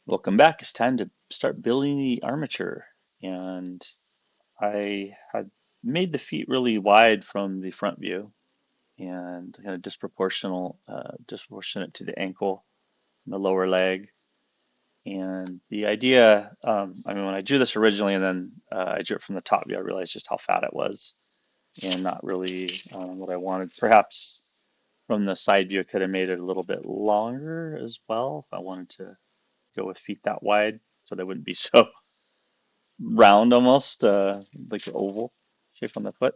Welcome back. It's time to start building the armature. And I had made the feet really wide from the front view and kind of disproportionate to the ankle and the lower leg. And the idea, I mean, when I drew this originally and then I drew it from the top view, I realized just how fat it was and not really what I wanted. Perhaps from the side view, I could have made it a little bit longer as well if I wanted to go with feet that wide so they wouldn't be so round almost, like an oval shape on the foot.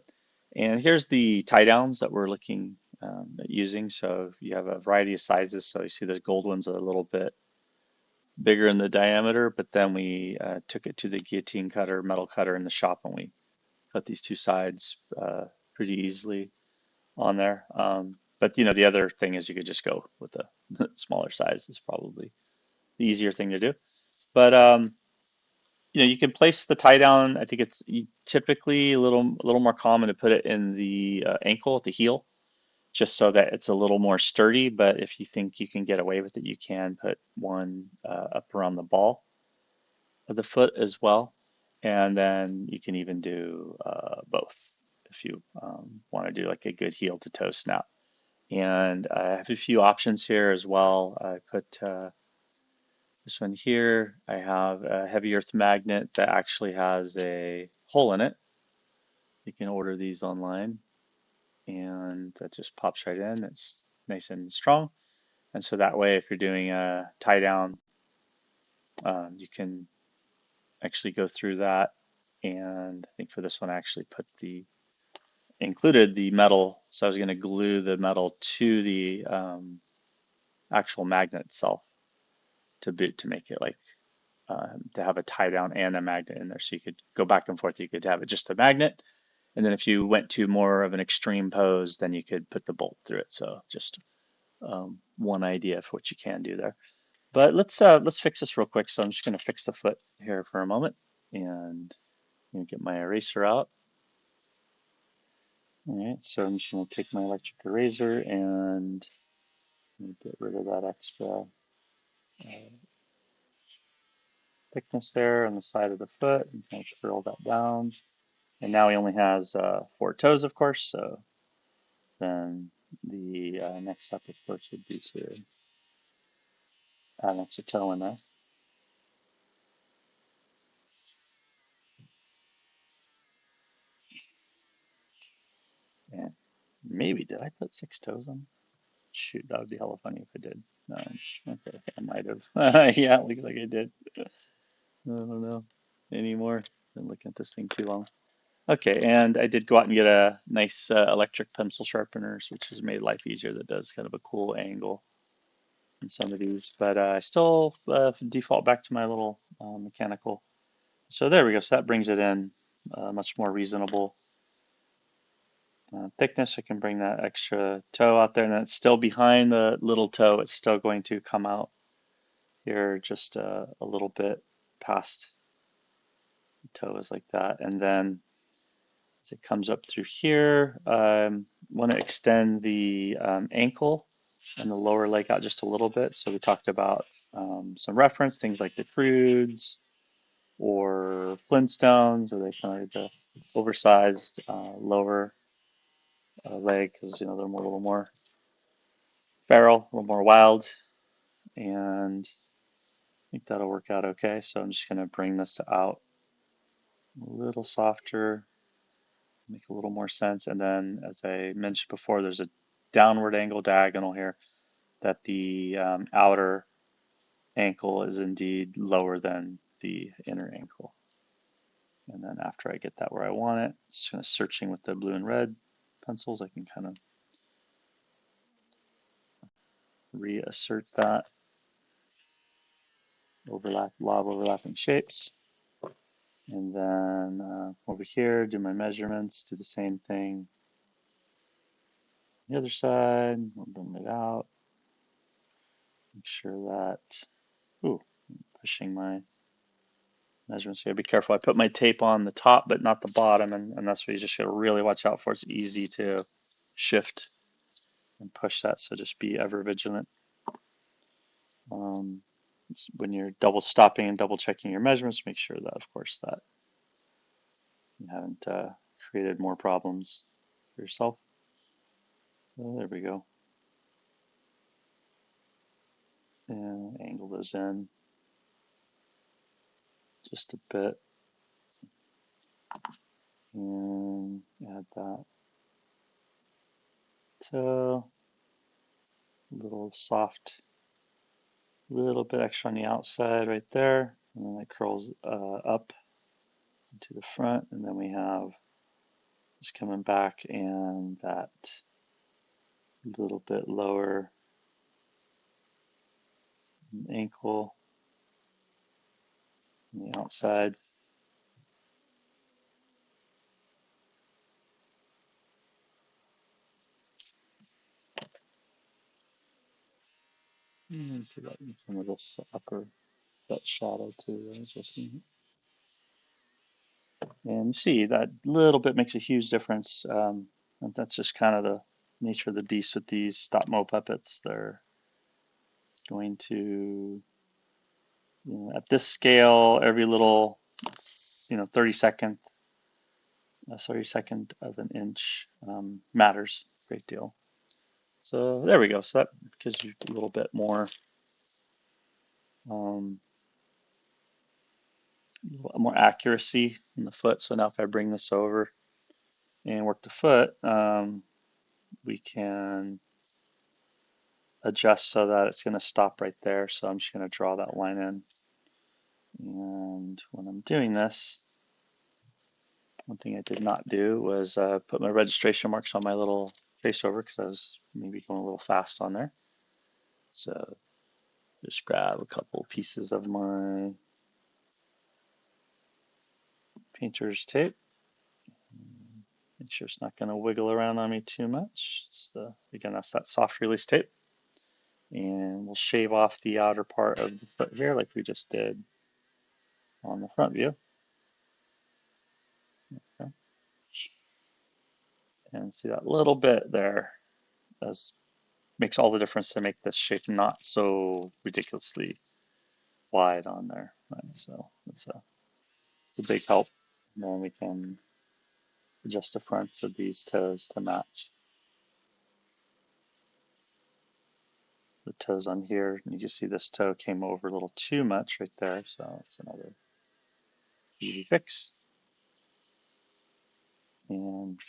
And here's the tie downs that we're looking at using. So you have a variety of sizes. So you see those gold ones are a little bit bigger in the diameter, but then we took it to the guillotine cutter, metal cutter in the shop, and we cut these two sides pretty easily on there. But the other thing is you could just go with a smaller size is probably the easier thing to do. But you can place the tie down. I think it's typically a little more common to put it in the ankle at the heel, just so that it's a little more sturdy. But if you think you can get away with it, you can put one up around the ball of the foot as well, and then you can even do both if you want to do like a good heel to toe snap. And I have a few options here as well. I put this one here. I have a heavy earth magnet that actually has a hole in it. You can order these online and that just pops right in. It's nice and strong. And so that way, if you're doing a tie down, you can actually go through that. And I think for this one, I actually included the metal. So I was going to glue the metal to the actual magnet itself to boot to make it like to have a tie down and a magnet in there. So you could go back and forth. You could have it just a magnet. And then if you went to more of an extreme pose, then you could put the bolt through it. So just one idea of what you can do there. But let's fix this real quick. So I'm just going to fix the foot here for a moment and get my eraser out. All right, so I'm just going to take my electric eraser and get rid of that extra thickness there on the side of the foot and kind of curl that down. And now he only has four toes, of course. So then the next step, of course, would be to add an extra toe in there. And maybe, did I put six toes on? Shoot, that would be hella funny if I did. No, okay, I might have. Yeah, it looks like I did. I don't know anymore. Been looking at this thing too long. Okay, and I did go out and get a nice electric pencil sharpeners, which has made life easier. That does kind of a cool angle in some of these, but I still default back to my little mechanical. So there we go. So that brings it in much more reasonable thickness. I can bring that extra toe out there, and then it's still behind the little toe. It's still going to come out here just a little bit past the toe is like that. And then as it comes up through here, want to extend the ankle and the lower leg out just a little bit. So we talked about some reference, things like the Prudes or Flintstones, or they kind of the oversized lower leg because they're more, a little more feral, a little more wild, and I think that'll work out okay. So I'm just going to bring this out a little softer, make a little more sense. And then, as I mentioned before, there's a downward angle diagonal here that the outer ankle is indeed lower than the inner ankle. And then after I get that where I want it, just kind of searching with the blue and red pencils, I can kind of reassert that law of overlapping shapes. And then over here, do my measurements, do the same thing. The other side, I'll bring it out, make sure that, ooh, I'm pushing my measurements here. Be careful, I put my tape on the top, but not the bottom, and that's what you just gotta really watch out for. It's easy to shift and push that, so just be ever vigilant. Um, when you're double stopping and double checking your measurements, make sure that, of course, that you haven't created more problems for yourself. Oh, there we go. And angle those in just a bit and add that toe, a little soft, little bit extra on the outside right there, and then it curls up to the front, and then we have just coming back and that little bit lower ankle on the outside. And see that in some of this upper that shadow too. And you see that little bit makes a huge difference. And that's just kind of the nature of the beast with these stop mo puppets. They're going to, at this scale, every little, 30 second, 30 second of an inch matters a great deal. So there we go. So that gives you a little bit um, more accuracy in the foot. So now if I bring this over and work the foot, we can adjust so that it's going to stop right there. So I'm just going to draw that line in. And when I'm doing this, one thing I did not do was put my registration marks on my little faceover because I was maybe going a little fast on there. So just grab a couple pieces of my painter's tape. Make sure it's not going to wiggle around on me too much. Again, that's that soft release tape. And we'll shave off the outer part of the foot here like we just did on the front view. Okay. And see that little bit there makes all the difference to make this shape not so ridiculously wide on there. Right? So it's a big help. And then we can adjust the fronts of these toes to match the toes on here. And you can see this toe came over a little too much right there. So it's another easy fix. And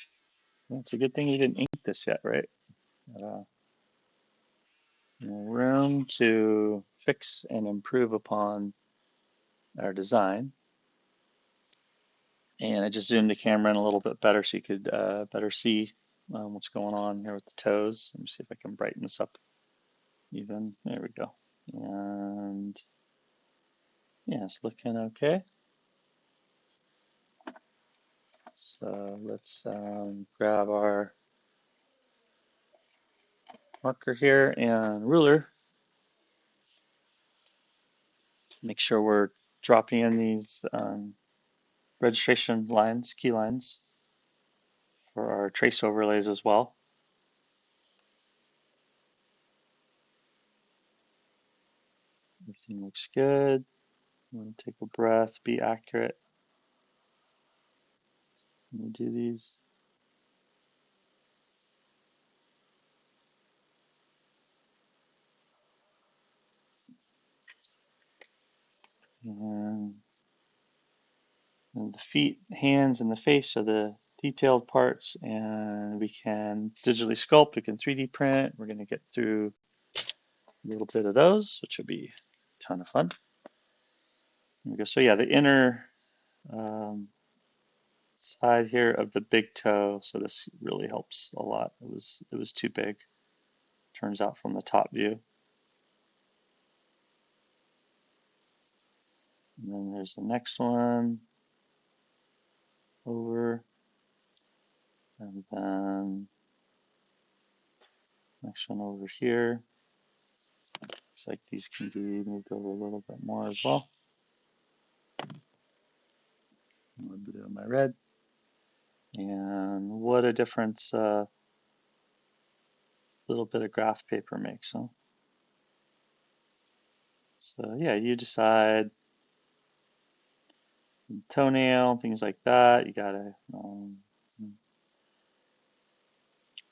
it's a good thing you didn't ink this yet, right? Uh, room to fix and improve upon our design. And I just zoomed the camera in a little bit better so you could better see what's going on here with the toes. Let me see if I can brighten this up even. There we go. And yeah, it's looking okay. So let's grab our marker here and ruler. Make sure we're dropping in these registration lines, key lines for our trace overlays as well. Everything looks good. I'm going to take a breath, be accurate. Let me do these. And the feet, hands, and the face are the detailed parts, and we can digitally sculpt, we can 3D print. We're going to get through a little bit of those, which will be a ton of fun. There we go. So yeah, the inner side here of the big toe. So this really helps a lot. It was too big. Turns out from the top view. And then there's the next one over, and then next one over here. Looks like these can be moved over a little bit more as well. My blue and my red. And what a difference a little bit of graph paper makes, huh? So yeah, you decide toenail, things like that. You gotta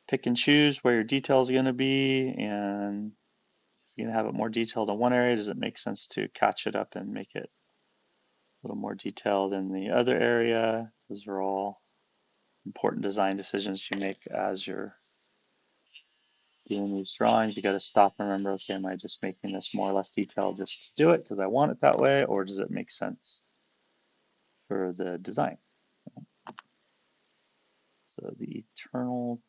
pick and choose where your details are gonna be, and you're gonna have it more detailed in one area. Does it make sense to catch it up and make it a little more detailed in the other area? Those are all important design decisions you make as you're doing these drawings. You got to stop and remember, okay, am I just making this more or less detailed just to do it because I want it that way, or does it make sense for the design? So the eternal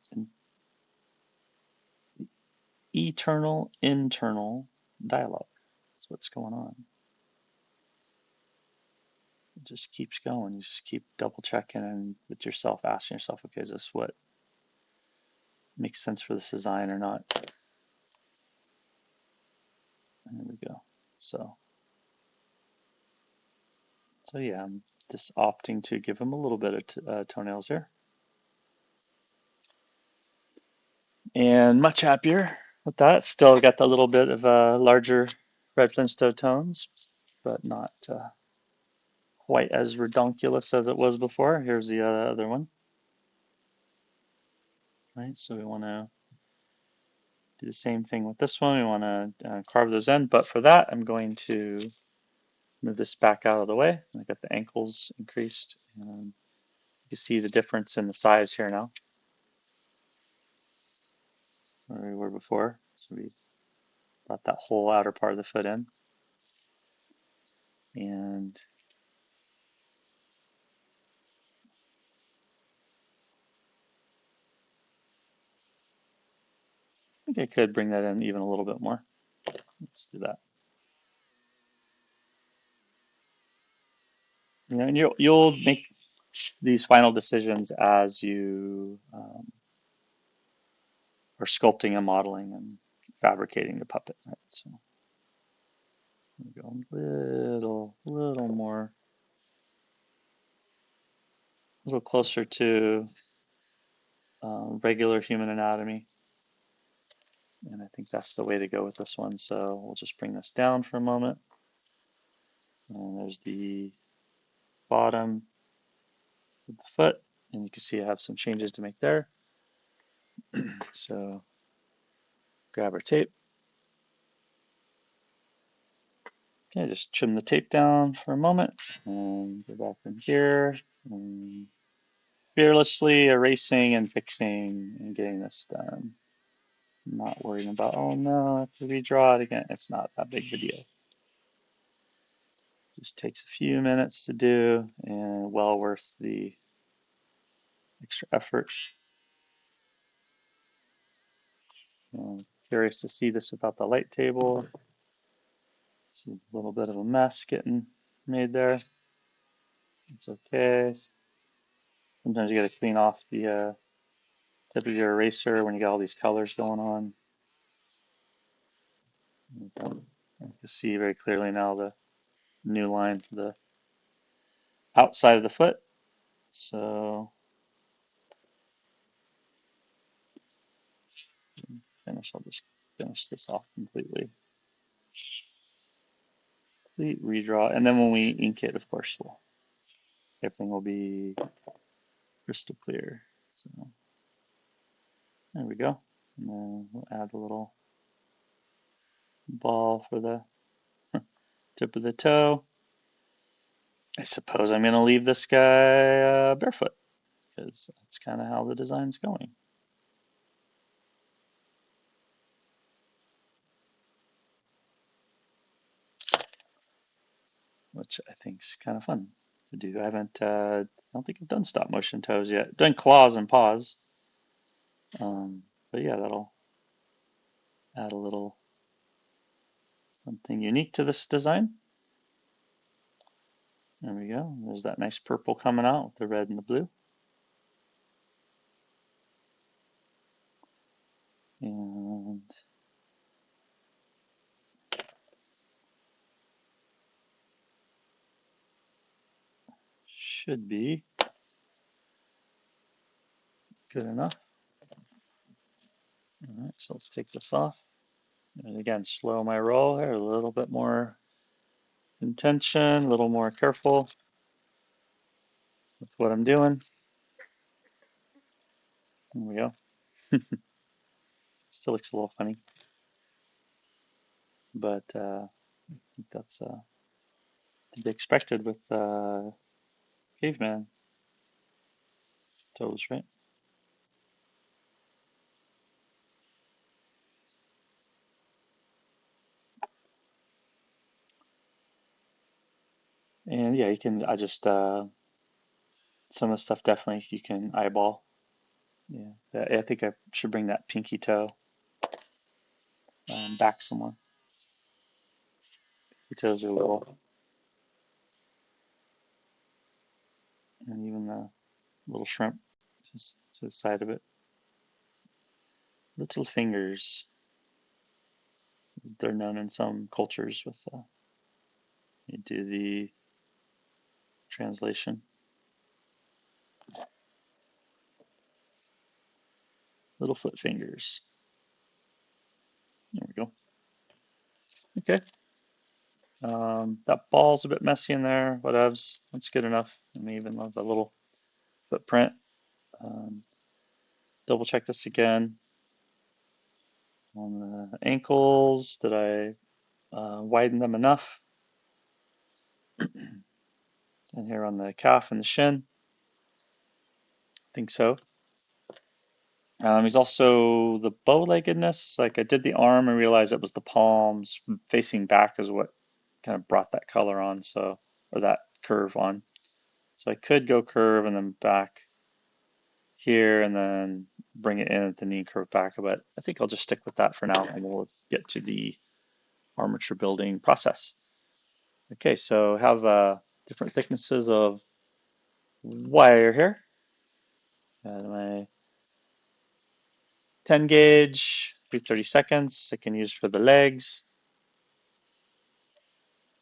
internal dialogue is what's going on. It just keeps going. You just keep double checking and with yourself, asking yourself, okay, is this what makes sense for this design or not? And there we go. So yeah, I'm just opting to give him a little bit of toenails here. And much happier with that. Still got the little bit of larger red flintstone tones, but not quite as redonkulous as it was before. Here's the other one. Right, so we want to do the same thing with this one. We want to carve those in, but for that, I'm going to move this back out of the way. I got the ankles increased, and you can see the difference in the size here now, where we were before. So we brought that whole outer part of the foot in, and I think I could bring that in even a little bit more. Let's do that. You know, and you'll make these final decisions as you are sculpting and modeling and fabricating the puppet. Right? So we go little more, a little closer to regular human anatomy. And I think that's the way to go with this one. So we'll just bring this down for a moment. And there's the bottom of the foot. And you can see I have some changes to make there. So grab our tape. Okay, just trim the tape down for a moment and go back in here and fearlessly erasing and fixing and getting this done. I'm not worrying about, oh no, I have to redraw it again. It's not that big of a deal. Just takes a few minutes to do and well worth the extra effort. I'm curious to see this without the light table. See a little bit of a mess getting made there. It's okay. Sometimes you got to clean off the tip of your eraser when you got all these colors going on. You can see very clearly now the new line for the outside of the foot. So I'll just finish this off completely. Complete redraw. And then when we ink it, of course, everything will be crystal clear. So there we go. And then we'll add a little ball for the tip of the toe. I suppose I'm going to leave this guy barefoot because that's kind of how the design's going. Which I think is kind of fun to do. I don't think I've done stop motion toes yet. I've done claws and paws. But yeah, that'll add a little something unique to this design. There we go. There's that nice purple coming out with the red and the blue. And should be good enough. All right, so let's take this off. And again, slow my roll here, a little bit more intention, a little more careful with what I'm doing. There we go. Still looks a little funny, but that's to be expected with caveman toes, right? And yeah, you can adjust some of the stuff. Definitely, you can eyeball. Yeah, I think I should bring that pinky toe back some more. Your toes are a little, and even the little shrimp just to the side of it. Little fingers, as they're known in some cultures. With you do the translation. Little foot fingers. There we go. Okay. That ball's a bit messy in there. Whatevs. That's good enough. I mean, even with the little footprint. Um, double check this again on the ankles. Did I widen them enough? And here on the calf and the shin. I think so. He's also the bow-leggedness. Like I did the arm and realized it was the palms facing back is what kind of brought that color on. So, or that curve on. So I could go curve and then back here and then bring it in at the knee curve back. But I think I'll just stick with that for now and we'll get to the armature building process. Okay, so have different thicknesses of wire here. Got my 10 gauge, 3/32. I can use for the legs.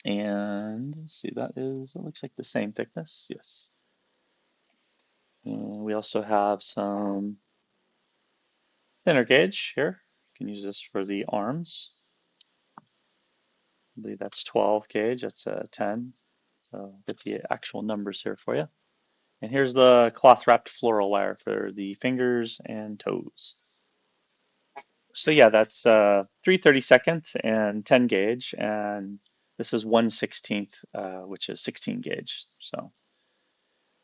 And let's see, it looks like the same thickness. Yes. And we also have some thinner gauge here. You can use this for the arms. I believe that's 12 gauge. That's a 10. So I'll get the actual numbers here for you. And here's the cloth wrapped floral wire for the fingers and toes. So yeah, that's 3/32 and 10 gauge, and this is 1/16, which is 16 gauge. So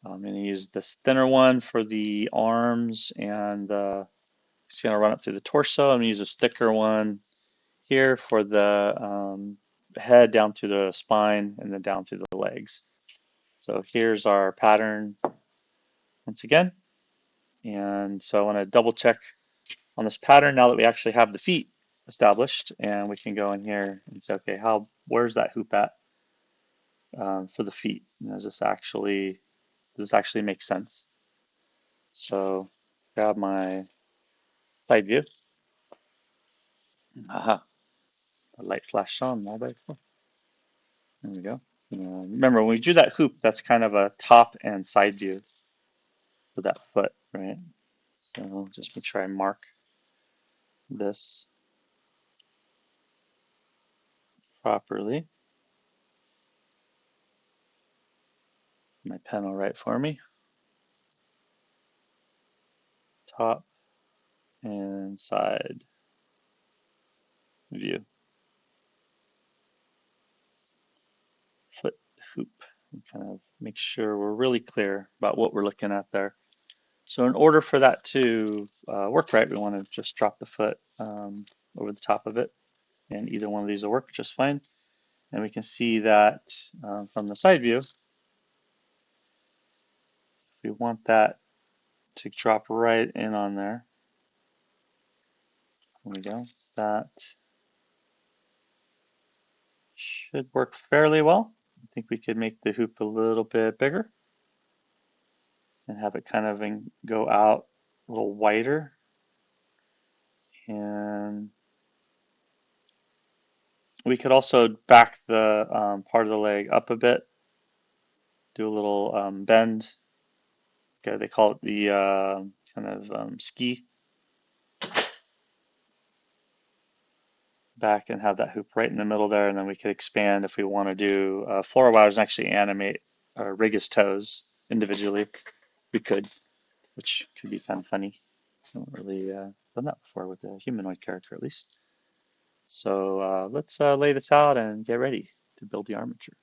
I'm going to use this thinner one for the arms, and it's going to run up through the torso. I'm going to use this thicker one here for the head down to the spine and then down to the legs. So here's our pattern once again. And so I want to double check on this pattern now that we actually have the feet established, and we can go in here and say, okay, where's that hoop at for the feet? And does this actually make sense? So grab my side view. Aha, the light flashed on all by itself. There we go. Remember, when we do that hoop, that's kind of a top and side view for that foot, right? So just make sure I mark this properly. My pen will write for me. Top and side view. Foot hoop. And kind of make sure we're really clear about what we're looking at there. So in order for that to work right, we want to just drop the foot over the top of it, and either one of these will work just fine. And we can see that from the side view, if we want that to drop right in on there, there we go. That should work fairly well. I think we could make the hoop a little bit bigger and have it kind of go out a little wider. And we could also back the part of the leg up a bit, do a little bend. Okay, they call it the kind of ski. back and have that hoop right in the middle there, and then we could expand if we want to do floor wires and actually animate or rig his toes individually. We could, which could be kind of funny. I haven't really done that before with a humanoid character, at least. So let's lay this out and get ready to build the armature.